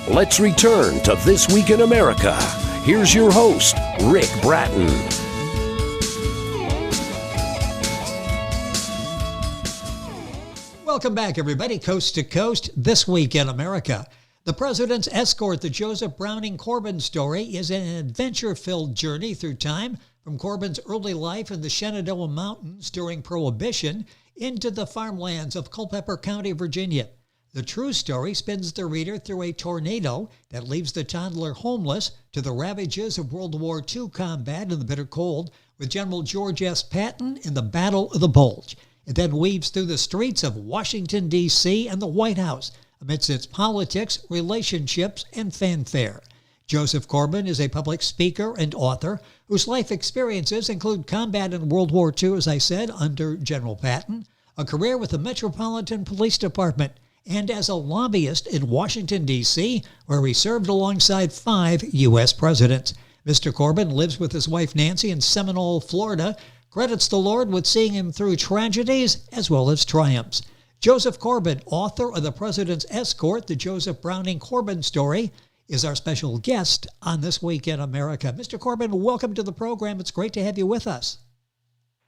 Let's return to This Week in America. Here's your host, Rick Bratton. Welcome back, everybody, coast to coast, This Week in America. The President's Escort, the Joseph Browning Corbin Story, is an adventure-filled journey through time from Corbin's early life in the Shenandoah Mountains during Prohibition into the farmlands of Culpepper County, Virginia. The true story spins the reader through a tornado that leaves the toddler homeless to the ravages of World War II combat in the bitter cold with General George S. Patton in the Battle of the Bulge. It then weaves through the streets of Washington, D.C. and the White House amidst its politics, relationships, and fanfare. Joseph Corbin is a public speaker and author whose life experiences include combat in World War II, as I said, under General Patton, a career with the Metropolitan Police Department, and as a lobbyist in Washington, D.C., where he served alongside 5 U.S. presidents. Mr. Corbin lives with his wife Nancy in Seminole, Florida, credits the Lord with seeing him through tragedies as well as triumphs. Joseph Corbin, author of The President's Escort, the Joseph Browning Corbin Story, is our special guest on This Week in America. Mr. Corbin, welcome to the program. It's great to have you with us.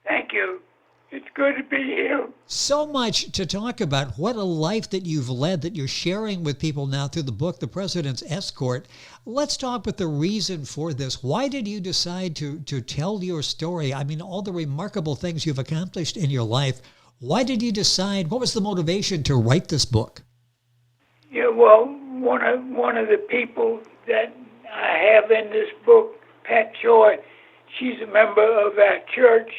Thank you. It's good to be here. So much to talk about. What a life that you've led that you're sharing with people now through the book, The President's Escort. Let's talk about the reason for this. Why did you decide to tell your story? I mean, all the remarkable things you've accomplished in your life. Why did you decide? What was the motivation to write this book? Yeah, well, one of the people that I have in this book, Pat Joy, she's a member of our church.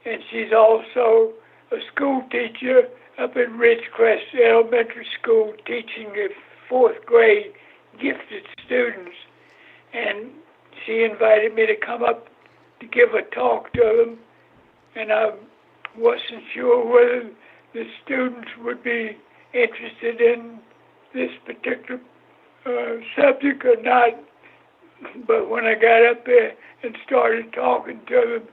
And she's also a school teacher up at Ridgecrest Elementary School teaching the 4th grade gifted students. And she invited me to come up to give a talk to them. And I wasn't sure whether the students would be interested in this particular subject or not. But when I got up there and started talking to them,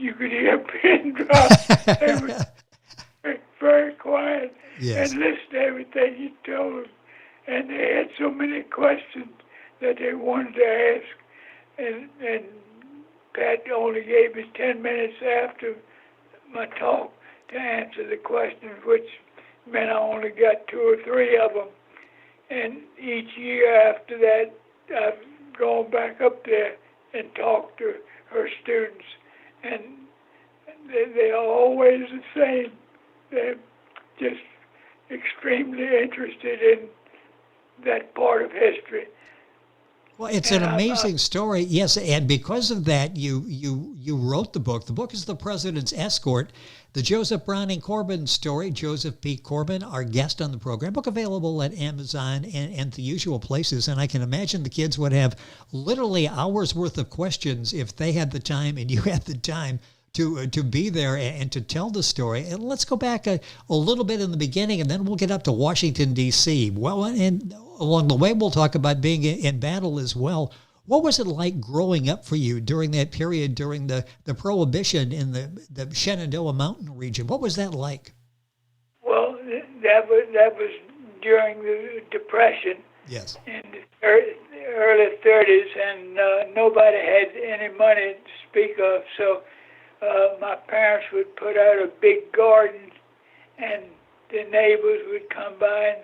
you could hear a pin drop. They were very quiet and listened to everything you told them. And they had so many questions that they wanted to ask. And Pat only gave me 10 minutes after my talk to answer the questions, which meant I only got 2 or 3 of them. And each year after that, I've gone back up there and talked to her students. And they are always the same. They're just extremely interested in that part of history. Well, it's an amazing story, yes, and because of that, you wrote the book. The book is The President's Escort, the Joseph Browning Corbin Story. Joseph P. Corbin, our guest on the program. Book available at Amazon and the usual places, and I can imagine the kids would have literally hours worth of questions if they had the time and you had the time to be there and to tell the story. And let's go back a little bit in the beginning, and then we'll get up to Washington, D.C. Well, and along the way, we'll talk about being in battle as well. What was it like growing up for you during that period, during the Prohibition in the Shenandoah Mountain region? What was that like? Well, that was during the Depression. Yes. In the early 30s, and nobody had any money to speak of, so my parents would put out a big garden, and the neighbors would come by,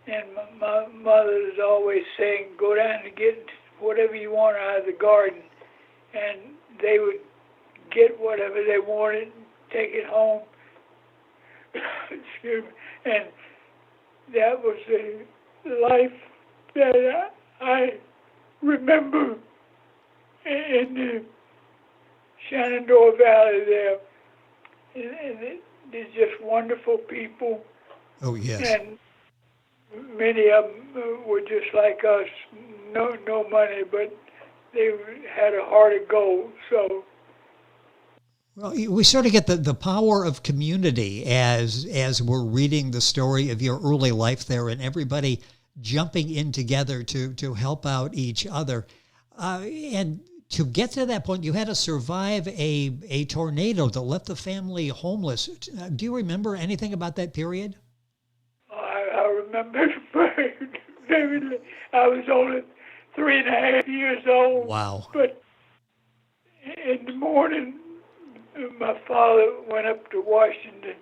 and my mother was always saying, go down and get whatever you want out of the garden. And they would get whatever they wanted and take it home. Excuse me. And that was the life that I remember in the Shenandoah Valley there. And they're just wonderful people. Oh, yes. And many of them were just like us, no money, but they had a heart of gold. So, well, we sort of get the power of community as we're reading the story of your early life there, and everybody jumping in together to help out each other. And to get to that point, you had to survive a tornado that left the family homeless. Do you remember anything about that period? I remember very, I was only 3.5 years old. Wow. But in the morning, my father went up to Washington,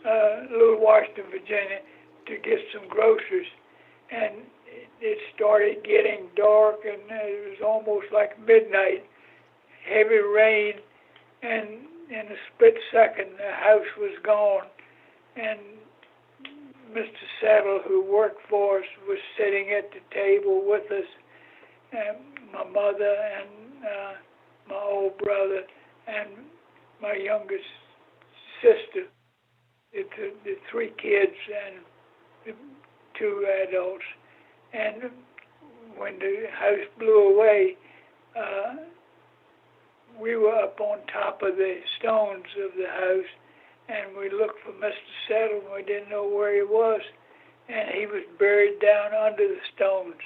Little Washington, Virginia, to get some groceries. And it started getting dark, and it was almost like midnight. Heavy rain, and in a split second, the house was gone. And Mr. Settle, who worked for us, was sitting at the table with us, and my mother and my old brother and my youngest sister, the three kids and the two adults. And when the house blew away, we were up on top of the stones of the house, and we looked for Mr. Settle, and we didn't know where he was, and he was buried down under the stones.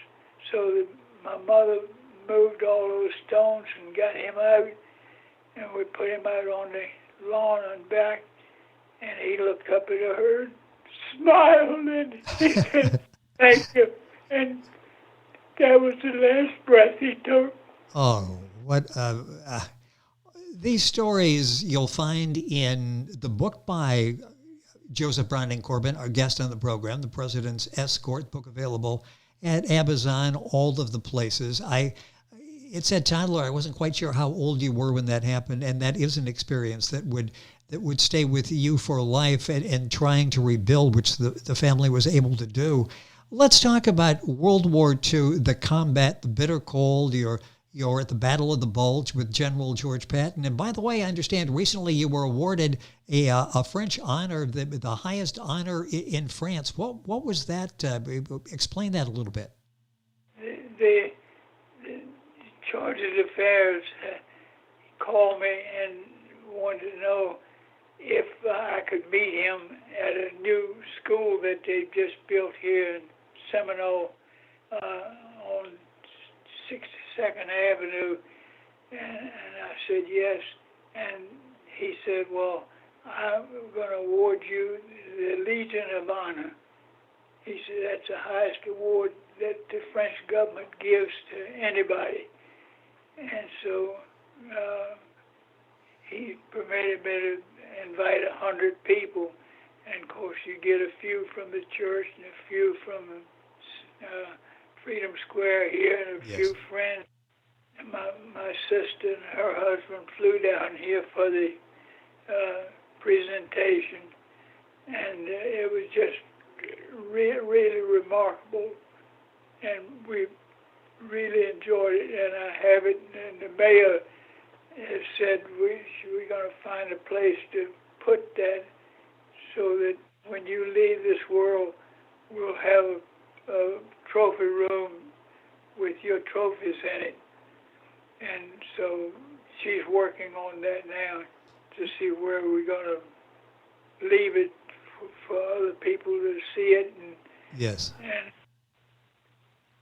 So my mother moved all those stones and got him out, and we put him out on the lawn and back, and he looked up at her, smiled, and he said, "Thank you." And that was the last breath he took. Oh, what these stories you'll find in the book by Joseph Browning Corbin, our guest on the program, The President's Escort, book available at Amazon, all of the places. It said toddler. I wasn't quite sure how old you were when that happened, and that is an experience that would stay with you for life, and trying to rebuild, which the family was able to do. Let's talk about World War II, the combat, the bitter cold. You're at the Battle of the Bulge with General George Patton. And by the way, I understand recently you were awarded a French honor, the highest honor in France. What was that? Explain that a little bit. The Charge d'Affaires called me and wanted to know if I could meet him at a new school that they just built here in Seminole on 62nd Avenue, and I said yes, and he said, "Well, I'm going to award you the Legion of Honor." He said that's the highest award that the French government gives to anybody, and so he permitted me to invite 100 people, and of course you get a few from the church and a few from Freedom Square here, and a few friends. And my sister and her husband flew down here for the presentation, and it was just really remarkable, and we really enjoyed it. And I have it, and the mayor has said we're going to find a place to put that, so that when you leave this world, we'll have a trophy room with your trophies in it. And so she's working on that now to see where we're going to leave it for other people to see it. And, yes.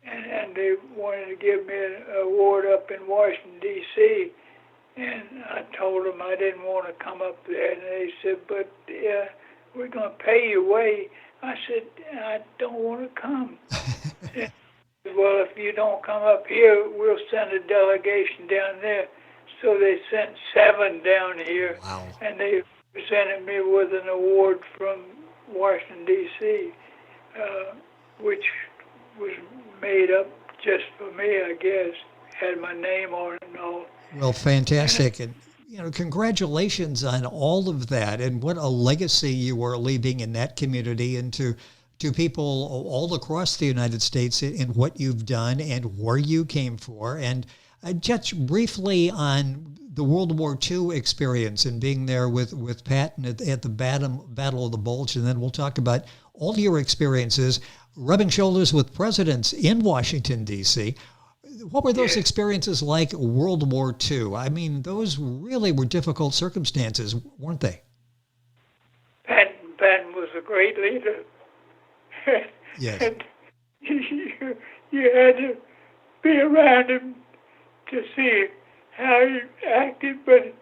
And they wanted to give me an award up in Washington, D.C., and I told them I didn't want to come up there. And they said, "But we're going to pay your way." I said, "I don't want to come." "Well, if you don't come up here, we'll send a delegation down there." So they sent 7 down here. Wow. And they presented me with an award from Washington, D.C., which was made up just for me, I guess. Had my name on it and all. Well, fantastic. And, congratulations on all of that, and what a legacy you are leaving in that community, and to people all across the United States in what you've done and where you came for. And just briefly on the World War II experience and being there with Patton at the Battle of the Bulge, and then we'll talk about all your experiences rubbing shoulders with presidents in Washington, D.C. What were those experiences like, World War II? I mean, those really were difficult circumstances, weren't they? Patton was a great leader. Yes. And you had to be around him to see how he acted, but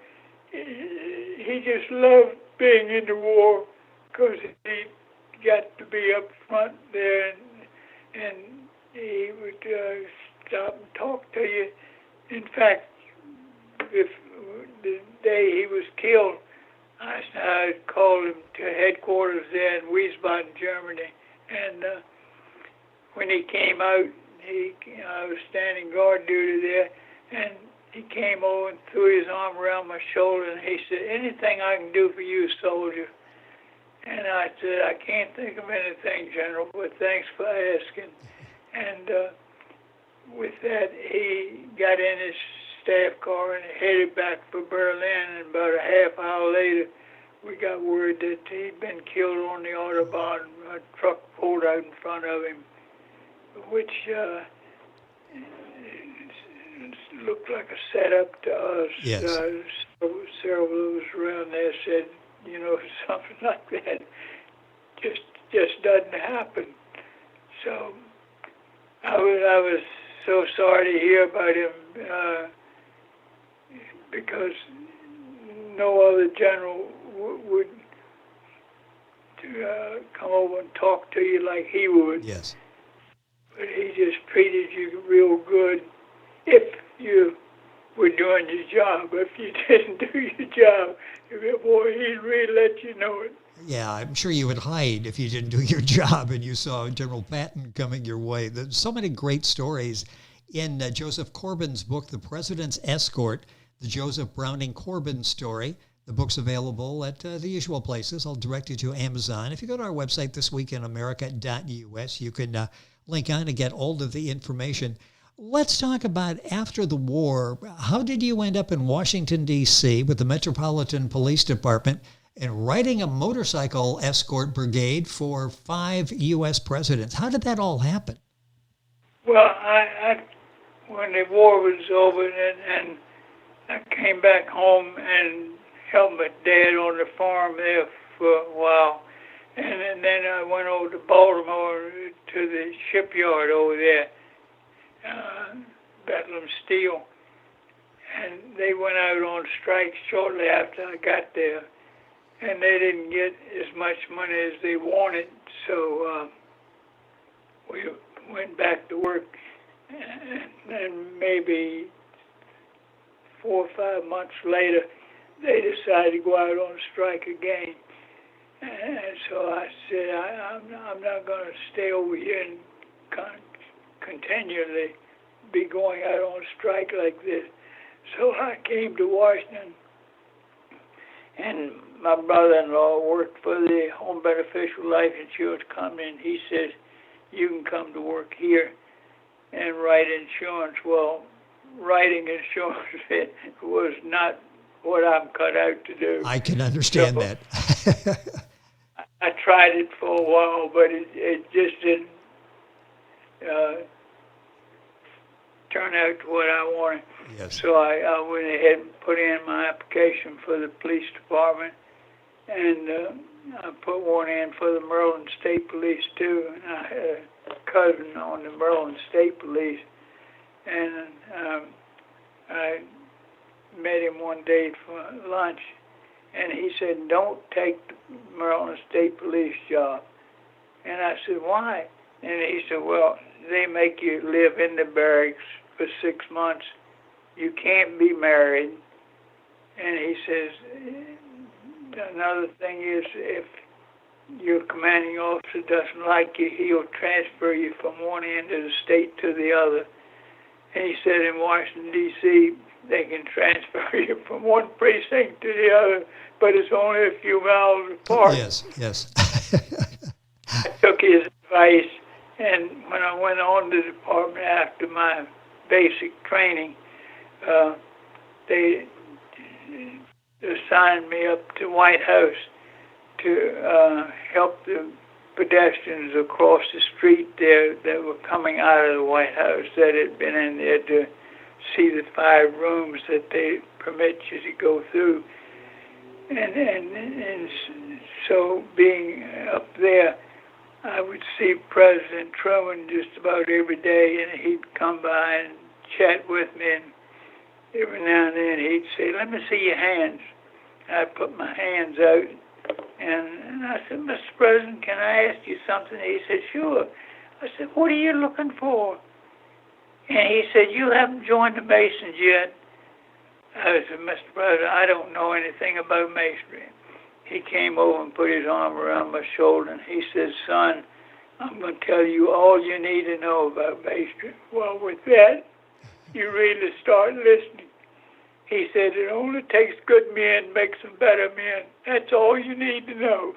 he just loved being in the war because he got to be up front there, and he would stop and talk to you. In fact, if the day he was killed, I called him to headquarters there in Wiesbaden, Germany, and when he came out, I was standing guard duty there, and he came over and threw his arm around my shoulder, and he said, "Anything I can do for you, soldier?" And I said, "I can't think of anything, General, but thanks for asking." And with that, he got in his staff car and headed back for Berlin, and about a half hour later, we got word that he'd been killed on the Autobahn. A truck pulled out in front of him, which looked like a setup to us. Yes. Several of us around there said, something like that just doesn't happen. So I was so sorry to hear about him because no other general would come over and talk to you like he would. Yes. But he just treated you real good if you were doing your job. If you didn't do your job, boy, he'd really let you know it. Yeah, I'm sure you would hide if you didn't do your job and you saw General Patton coming your way. There's so many great stories in Joseph Corbin's book, The President's Escort, the Joseph Browning Corbin Story. The book's available at the usual places. I'll direct you to Amazon. If you go to our website, thisweekinamerica.us, you can link on and get all of the information. Let's talk about after the war. How did you end up in Washington, D.C. with the Metropolitan Police Department and writing a motorcycle escort brigade for 5 U.S. presidents? How did that all happen? Well, I when the war was over and I came back home and helped my dad on the farm there for a while. And then I went over to Baltimore to the shipyard over there, Bethlehem Steel. And they went out on strike shortly after I got there. And they didn't get as much money as they wanted, so we went back to work. And maybe 4 or 5 months later, they decided to go out on strike again. And so I said, I'm not going to stay over here and continually be going out on strike like this. So I came to Washington, and my brother-in-law worked for the Home Beneficial Life Insurance Company, and he said, "You can come to work here and write insurance." Well, writing insurance it was not what I'm cut out to do. I can understand that. I tried it for a while, but it just didn't turn out to what I wanted. Yes. So I went ahead and put in my application for the police department, and I put one in for the Maryland State Police too. And I had a cousin on the Maryland State Police, and I met him one day for lunch, and he said, "Don't take the Maryland State Police job." And I said, "Why?" And he said, "Well, they make you live in the barracks for 6 months. You can't be married." And he says, "Another thing is, if your commanding officer doesn't like you, he'll transfer you from one end of the state to the other." And he said, in Washington, D.C., they can transfer you from one precinct to the other, but it's only a few miles apart. Yes, yes. I took his advice, and when I went on to the department after my basic training, they assigned me up to White House to help the pedestrians across the street there that were coming out of the White House that had been in there to see the 5 rooms that they permit you to go through. And so being up there, I would see President Truman just about every day, and he'd come by and chat with me, and every now and then he'd say, "Let me see your hands." I'd put my hands out, and I said, "Mr. President, can I ask you something?" He said, "Sure." I said, what are you looking for? And he said, you haven't joined the Masons yet. I said, Mr. President, I don't know anything about Masonry. He came over and put his arm around my shoulder, and he said, son, I'm going to tell you all you need to know about Masonry. Well, with that, you really start listening. He said, it only takes good men, makes them better men. That's all you need to know.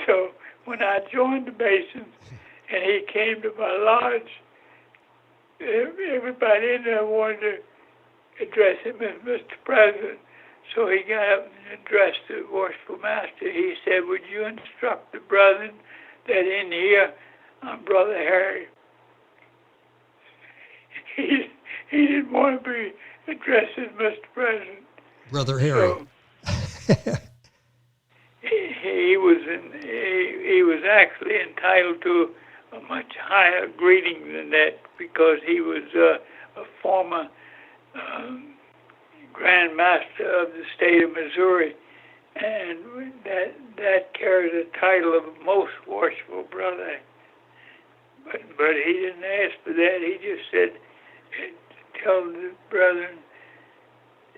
So when I joined the Masons and he came to my lodge, everybody in there wanted to address him as Mr. President. So he got up and addressed the worshipful master. He said, would you instruct the brethren that in here I'm Brother Harry? He didn't want to be addressed as Mr. President. Brother Harry. So, he was actually entitled to a much higher greeting than that because he was a former Grand Master of the state of Missouri, and that carries the title of most worshipful brother. But he didn't ask for that. He just said, tell the brethren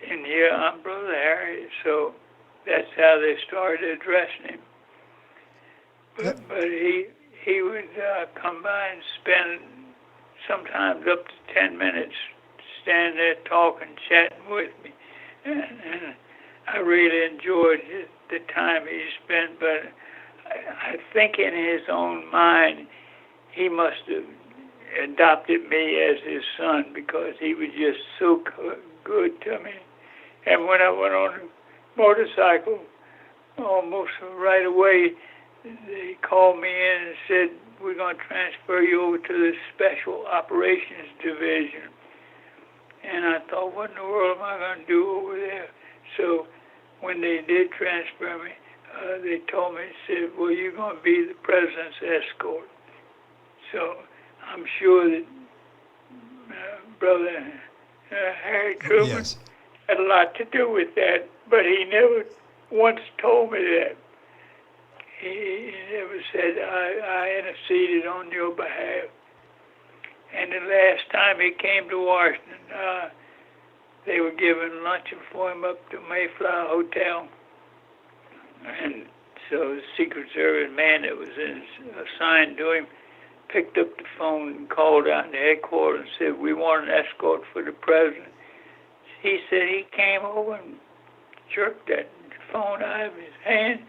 in here I'm Brother Harry. So that's how they started addressing him. But he would come by and spend sometimes up to 10 minutes standing there talking, chatting with me. And I really enjoyed the time he spent. But I think in his own mind, he must have adopted me as his son because he was just so good to me. And when I went on a motorcycle, almost right away, they called me in and said, we're going to transfer you over to the Special Operations Division. And I thought, what in the world am I going to do over there? So when they did transfer me, they told me, said, well, you're going to be the President's Escort. So I'm sure that Brother Harry Truman Yes. had a lot to do with that, but he never once told me that. He never said, I interceded on your behalf. And the last time he came to Washington, they were giving luncheon for him up to Mayflower Hotel. And so the Secret Service man that was assigned to him picked up the phone and called out to headquarters and said, we want an escort for the president. He said he came over and jerked that phone out of his hand.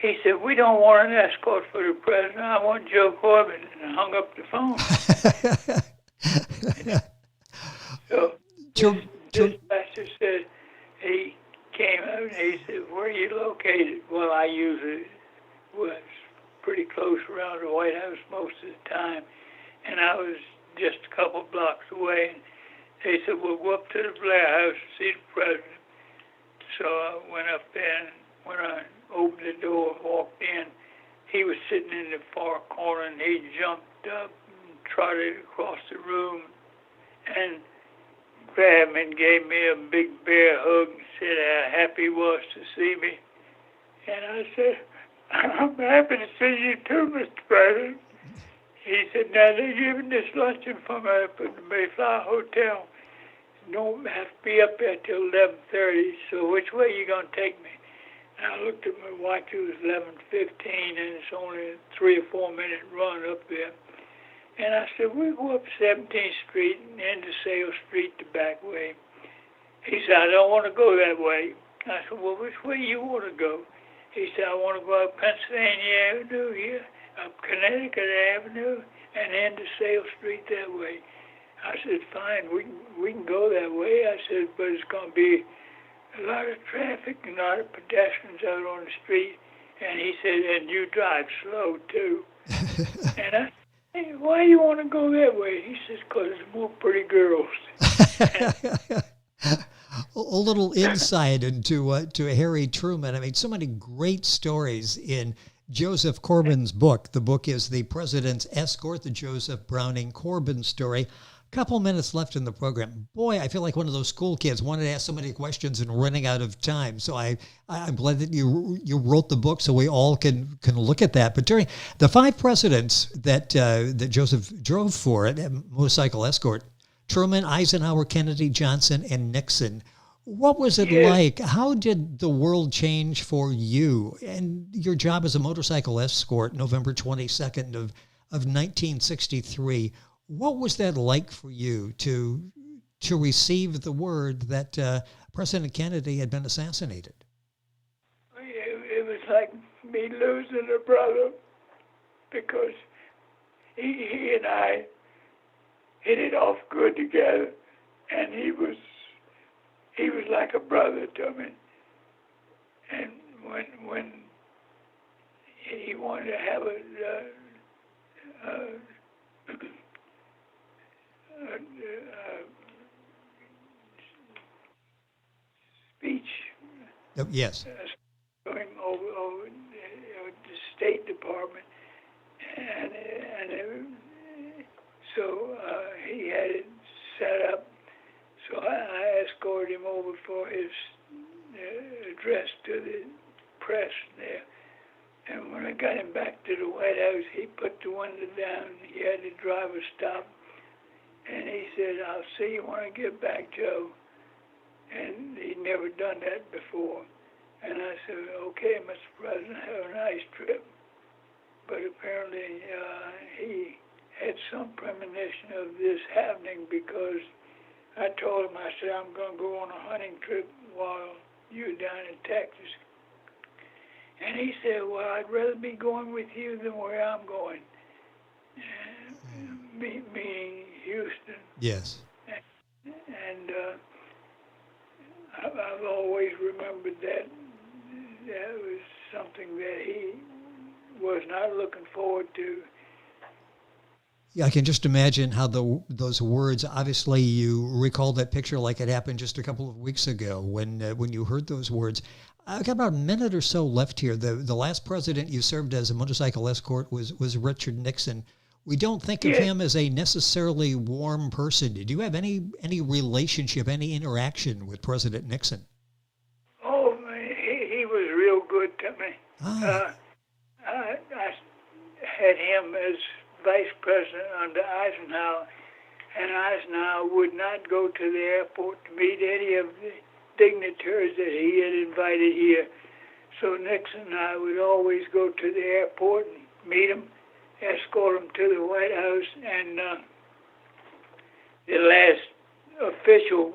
He said, we don't want an escort for the president. I want Joe Corbin, and hung up the phone. So this pastor said, he came out and he said, where are you located? Well, I usually was pretty close around the White House most of the time, and I was just a couple blocks away. They said, well, go up to the Blair House and see the president. So I went up there, and when I opened the door and walked in, he was sitting in the far corner, and he jumped up and trotted across the room and grabbed me and gave me a big bear hug and said how happy he was to see me. And I said, I'm happy to see you too, Mr. President. He said, now they're giving this luncheon for me up at the Mayflower Hotel. Don't have to be up there till 11:30, so which way you going to take me? And I looked at my watch, it was 11:15, and it's only a 3 or 4 minute run up there. And I said, we go up 17th Street and into Sale Street the back way. He said, I don't want to go that way. I said, well, which way you want to go? He said, I want to go up Pennsylvania Avenue here, up Connecticut Avenue, and into Sale Street that way. I said, fine, we can go that way. I said, but it's going to be a lot of traffic and a lot of pedestrians out on the street. And he said, and you drive slow, too. And I said, hey, why do you want to go that way? He says, because there's more pretty girls. A little insight into to Harry Truman. I mean, so many great stories in Joseph Corbin's book. The book is The President's Escort, the Joseph Browning Corbin Story. Couple minutes left in the program. Boy, I feel like one of those school kids wanted to ask so many questions and running out of time. So I'm glad that you wrote the book so we all can look at that. But during the 5 presidents that Joseph drove for it, motorcycle escort, Truman, Eisenhower, Kennedy, Johnson, and Nixon. What was it like? How did the world change for you and your job as a motorcycle escort, November 22nd of 1963? What was that like for you to receive the word that President Kennedy had been assassinated? It was like me losing a brother, because he and I hit it off good together, and he was like a brother to me. And when he wanted to have a speech. Oh, yes. Going over the State Department, and so he had it set up. So I escorted him over for his address to the press there. And when I got him back to the White House, he put the window down. He had the driver stop. And he said, "I'll see you when I get back, Joe." And he'd never done that before. And I said, "Okay, Mr. President, have a nice trip." But apparently he had some premonition of this happening, because I told him, I said, "I'm going to go on a hunting trip while you're down in Texas." And he said, "Well, I'd rather be going with you than where I'm going." Meaning Houston. Yes. And I've always remembered that was something that he was not looking forward to. Yeah, I can just imagine how those words, obviously you recall that picture like it happened just a couple of weeks ago when you heard those words. I've got about a minute or so left here. The last president you served as a motorcycle escort was Richard Nixon. We don't think of him as a necessarily warm person. Did you have any relationship, any interaction with President Nixon? Oh, he was real good to me. I had him as vice president under Eisenhower, and Eisenhower would not go to the airport to meet any of the dignitaries that he had invited here. So Nixon and I would always go to the airport and meet him, escort him to the White House, and the last official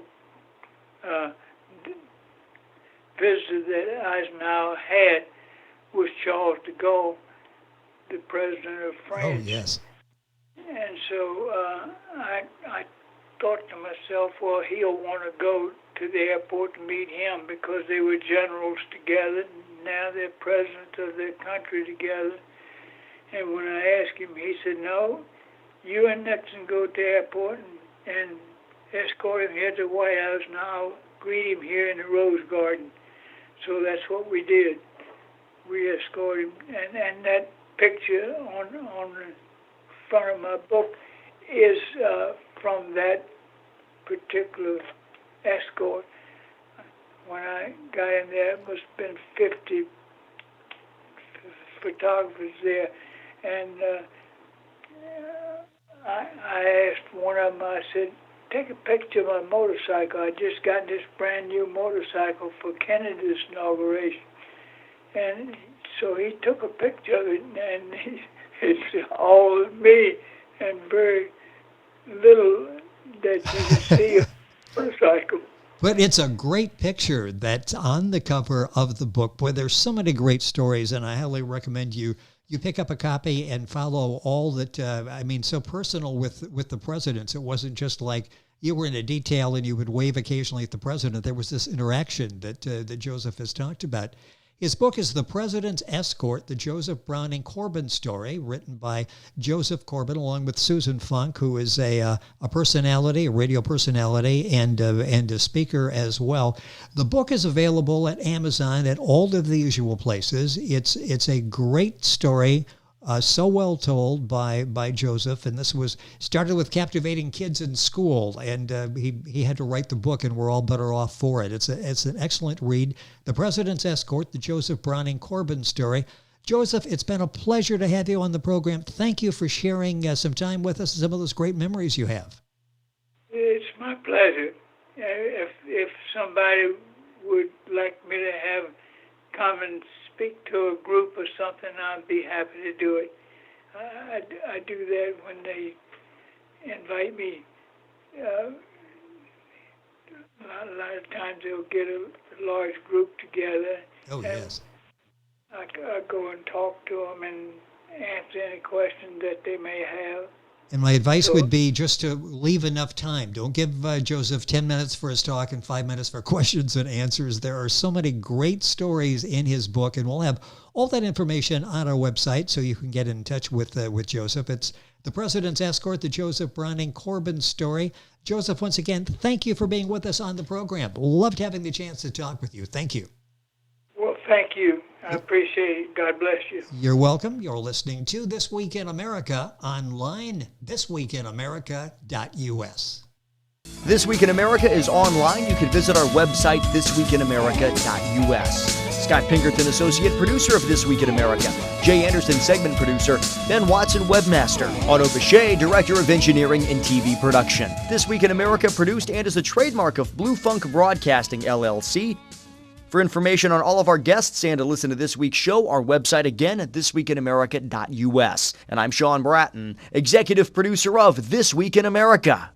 visitor that Eisenhower had was Charles de Gaulle, the president of France. Oh, yes. And so I thought to myself, well, he'll want to go to the airport to meet him, because they were generals together. Now they're presidents of their country together. And when I asked him, he said, "No, you and Nixon go to the airport and escort him here to the White House, and I'll greet him here in the Rose Garden." So that's what we did. We escorted him. And that picture on the front of my book is from that particular escort. When I got in there, it must have been 50 photographers there. And I asked one of them, I said, "Take a picture of my motorcycle. I just got this brand new motorcycle for Kennedy's inauguration." And so he took a picture of it, and it's all me and very little that you can see of the motorcycle. But it's a great picture that's on the cover of the book. Boy, there's so many great stories, and I highly recommend you pick up a copy and follow all that, so personal with the presidents. It wasn't just like you were in a detail and you would wave occasionally at the president. There was this interaction that Joseph has talked about. His book is The President's Escort, the Joseph Browning Corbin Story, written by Joseph Corbin, along with Susan Funk, who is a personality, a radio personality, and a speaker as well. The book is available at Amazon at all of the usual places. It's a great story so well told by Joseph, and this was started with captivating kids in school, and he had to write the book, and we're all better off for it. It's an excellent read. The President's Escort, the Joseph Browning Corbin Story. Joseph, it's been a pleasure to have you on the program. Thank you for sharing some time with us and some of those great memories you have. It's my pleasure. If somebody would like me to come and speak to a group or something, I'd be happy to do it. I do that when they invite me. A lot of times they'll get a large group together. Oh, yes. I go and talk to them and answer any questions that they may have. And my advice would be just to leave enough time. Don't give Joseph 10 minutes for his talk and 5 minutes for questions and answers. There are so many great stories in his book, and we'll have all that information on our website so you can get in touch with Joseph. It's The President's Escort, the Joseph Browning Corbin Story. Joseph, once again, thank you for being with us on the program. Loved having the chance to talk with you. Thank you. Well, thank you. I appreciate it. God bless you. You're welcome. You're listening to This Week in America online, thisweekinamerica.us. This Week in America is online. You can visit our website, thisweekinamerica.us. Scott Pinkerton, associate producer of This Week in America. Jay Anderson, segment producer. Ben Watson, webmaster. Otto Bechet, director of engineering and TV production. This Week in America produced and is a trademark of Blue Funk Broadcasting, LLC. For information on all of our guests and to listen to this week's show, our website again at thisweekinamerica.us. And I'm Sean Bratton, executive producer of This Week in America.